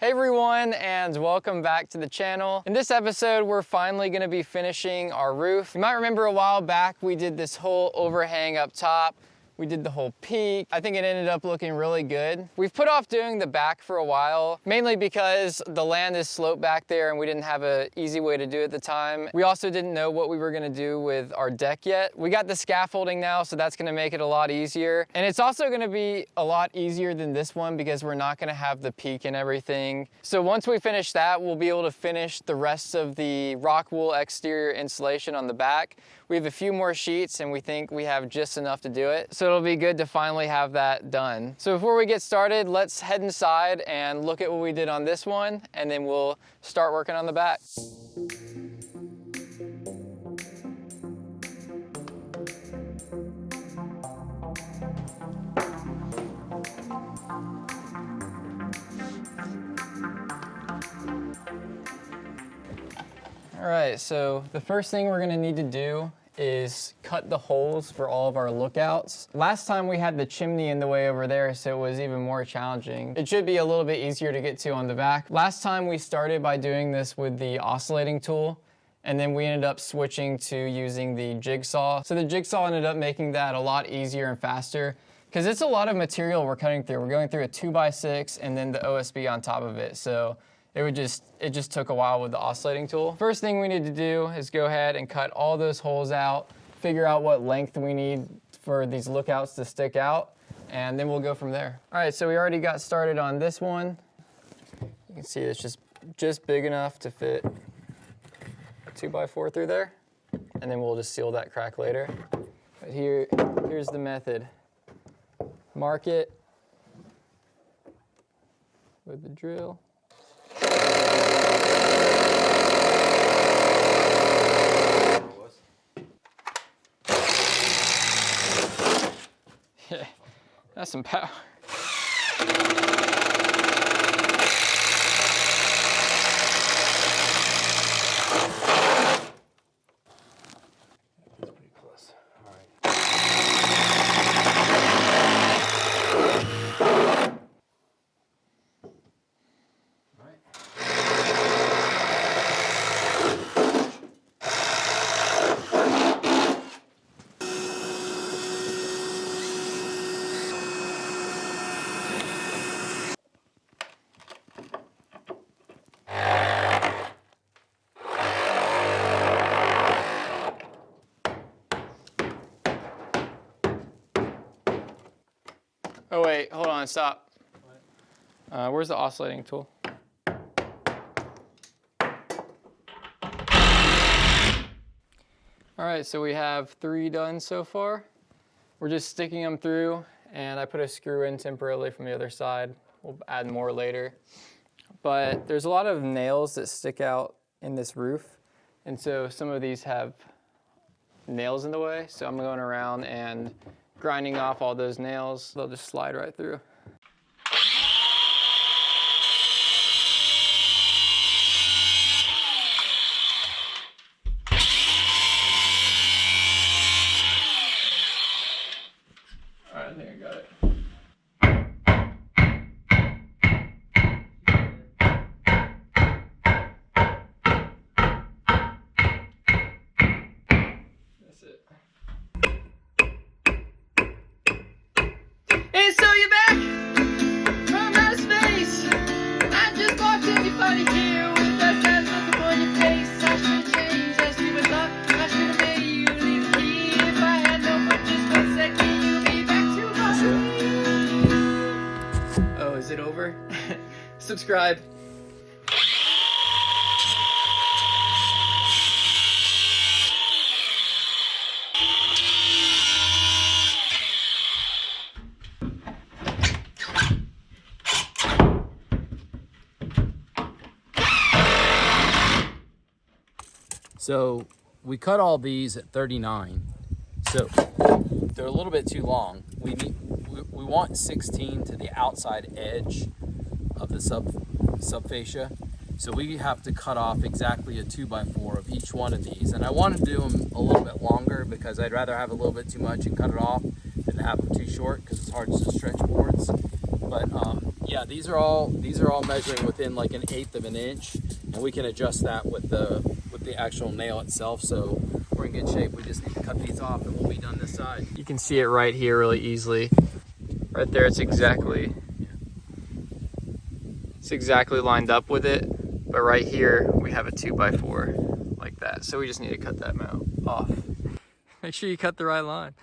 Hey everyone, and welcome back to the channel. In this episode, we're finally gonna be finishing our roof. You might remember a while back, we did this whole overhang up top. We did the whole peak. I think it ended up looking really good. We've put off doing the back for a while, mainly because the land is sloped back there and we didn't have an easy way to do it at the time. We also didn't know what we were gonna do with our deck yet. We got the scaffolding now, so that's gonna make it a lot easier. And it's also gonna be a lot easier than this one because we're not gonna have the peak and everything. So once we finish that, we'll be able to finish the rest of the Rockwool exterior insulation on the back. We have a few more sheets and we think we have just enough to do it. So it'll be good to finally have that done. So before we get started, let's head inside and look at what we did on this one, and then we'll start working on the back. All right, so the first thing we're gonna need to do is cut the holes for all of our lookouts. Last time we had the chimney in the way over there, so it was even more challenging. It should be a little bit easier to get to on the back. Last time we started by doing this with the oscillating tool, and then we ended up switching to using the jigsaw. So the jigsaw ended up making that a lot easier and faster, because it's a lot of material we're cutting through. We're going through a 2x6 and then the OSB on top of it. So it just took a while with the oscillating tool. First thing we need to do is go ahead and cut all those holes out, figure out what length we need for these lookouts to stick out, and then we'll go from there. All right, so we already got started on this one. You can see it's just big enough to fit a 2x4 through there, and then we'll just seal that crack later. But here's the method. Mark it with the drill. Yeah, that's some power. That's pretty close. All right. Oh wait, hold on, stop. Where's the oscillating tool? All right, so we have 3 done so far. We're just sticking them through, and I put a screw in temporarily from the other side. We'll add more later. But there's a lot of nails that stick out in this roof, and so some of these have nails in the way, so I'm going around and grinding off all those nails. They'll just slide right through. All right, I think I got it. That's it. And so you're back from outer space. I just walked in, you funny here with that sad look on your face. I should've changed as you would luck. I should've made you leave the key. If I had known for just 1 second, you'd be back to me. Oh, is it over? Subscribe. So we cut all these at 39. So they're a little bit too long. We want 16 to the outside edge of the subfascia. So we have to cut off exactly a 2x4 of each one of these. And I want to do them a little bit longer because I'd rather have a little bit too much and cut it off than have them too short because it's hard to stretch boards. But But yeah, these are all measuring within like 1/8 of an inch, and we can adjust that with the actual nail itself. So we're in good shape. We just need to cut these off, and we'll be done this side. You can see it right here really easily. Right there, it's exactly lined up with it. But right here, we have a 2x4 like that. So we just need to cut that mount off. Make sure you cut the right line.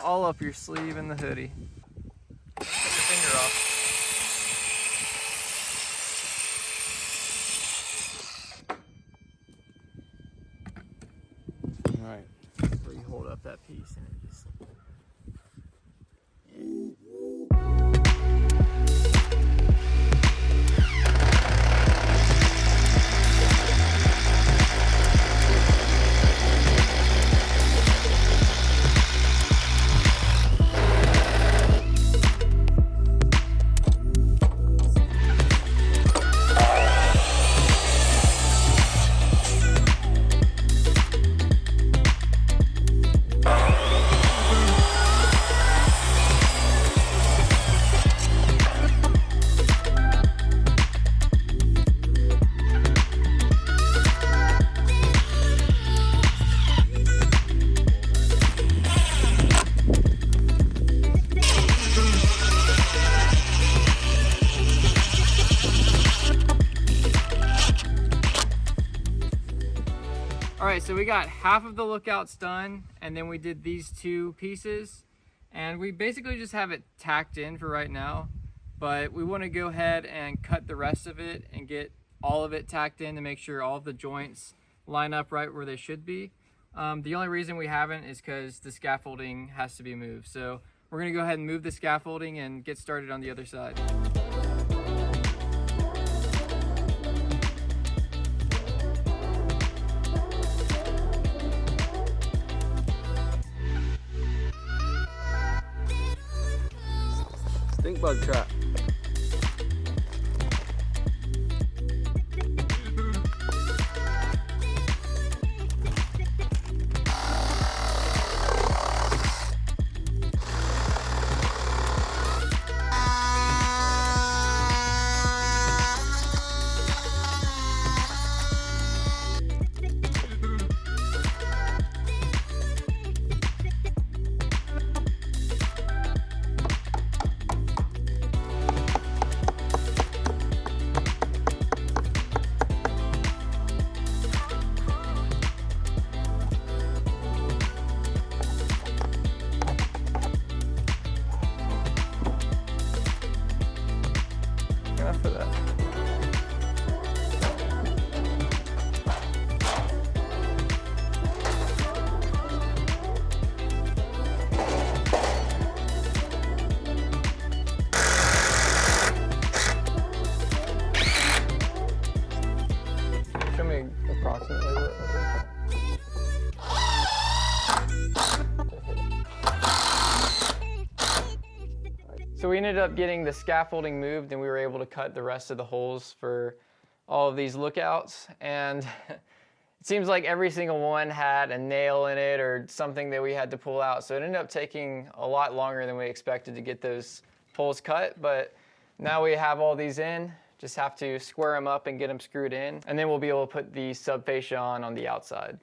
All up your sleeve and the hoodie. Cut your finger off. All right. So you hold up that piece and it just... All right, so we got half of the lookouts done, and then we did these 2 pieces, and we basically just have it tacked in for right now, but we want to go ahead and cut the rest of it and get all of it tacked in to make sure all of the joints line up right where they should be. The only reason we haven't is because the scaffolding has to be moved. So we're going to go ahead and move the scaffolding and get started on the other side. Stink bug trap. Enough for that. Show me approximately what it looks like. So we ended up getting the scaffolding moved, and we were able to cut the rest of the holes for all of these lookouts. And it seems like every single one had a nail in it or something that we had to pull out. So it ended up taking a lot longer than we expected to get those holes cut. But now we have all these in, just have to square them up and get them screwed in. And then we'll be able to put the subfascia on the outside.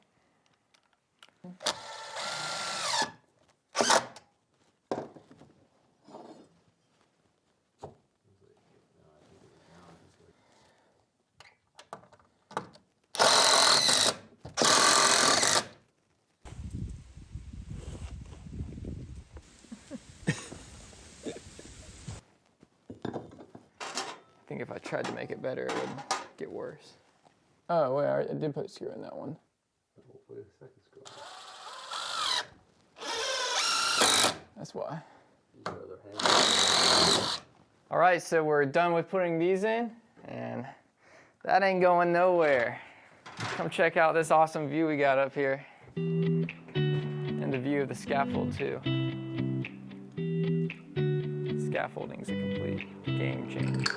I think if I tried to make it better, it would get worse. Oh, wait, I did put a screw in that one. Hopefully the second screw. That's why. Hand. All right, so we're done with putting these in, and that ain't going nowhere. Come check out this awesome view we got up here. And the view of the scaffold too. scaffolding is a complete game changer.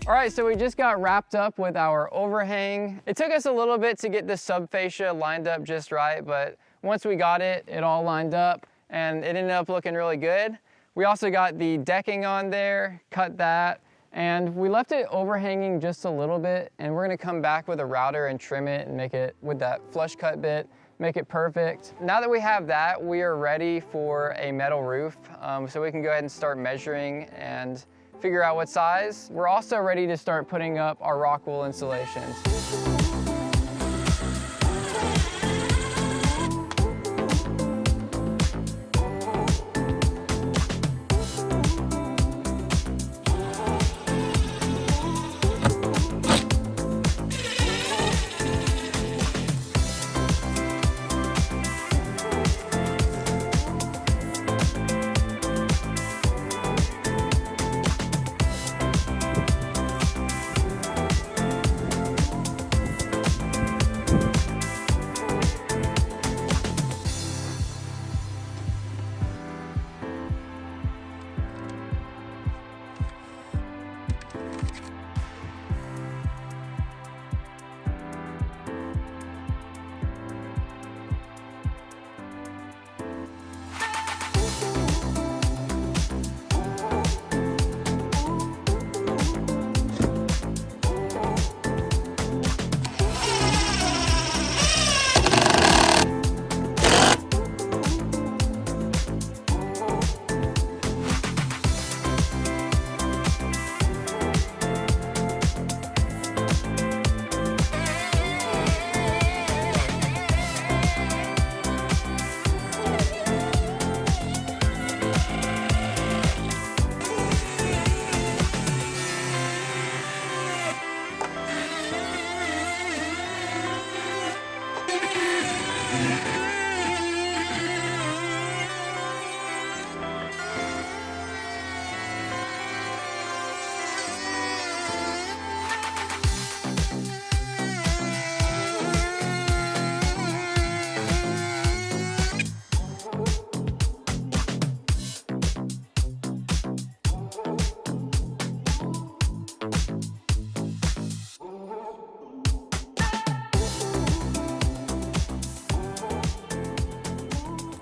All right, so we just got wrapped up with our overhang. It took us a little bit to get the subfascia lined up just right, but once we got it, it all lined up and it ended up looking really good. We also got the decking on there, cut that, and we left it overhanging just a little bit, and we're gonna come back with a router and trim it and make it with that flush cut bit, make it perfect. Now that we have that, we are ready for a metal roof, so we can go ahead and start measuring and figure out what size. We're also ready to start putting up our Rockwool installations.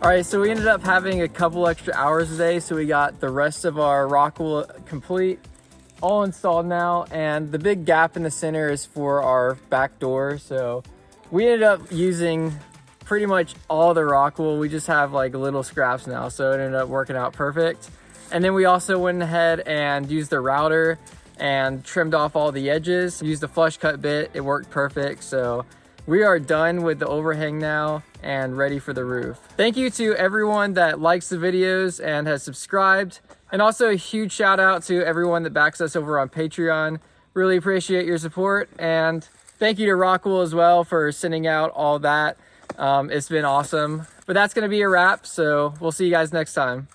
All right, so we ended up having a couple extra hours today, so we got the rest of our Rockwool complete, all installed now, and the big gap in the center is for our back door. So we ended up using pretty much all the Rockwool. We just have like little scraps now, so it ended up working out perfect. And then we also went ahead and used the router and trimmed off all the edges, used the flush cut bit, it worked perfect. So we are done with the overhang now and ready for the roof. Thank you to everyone that likes the videos and has subscribed. And also a huge shout out to everyone that backs us over on Patreon. Really appreciate your support. And thank you to Rockwool as well for sending out all that. It's been awesome. But that's gonna be a wrap, so we'll see you guys next time.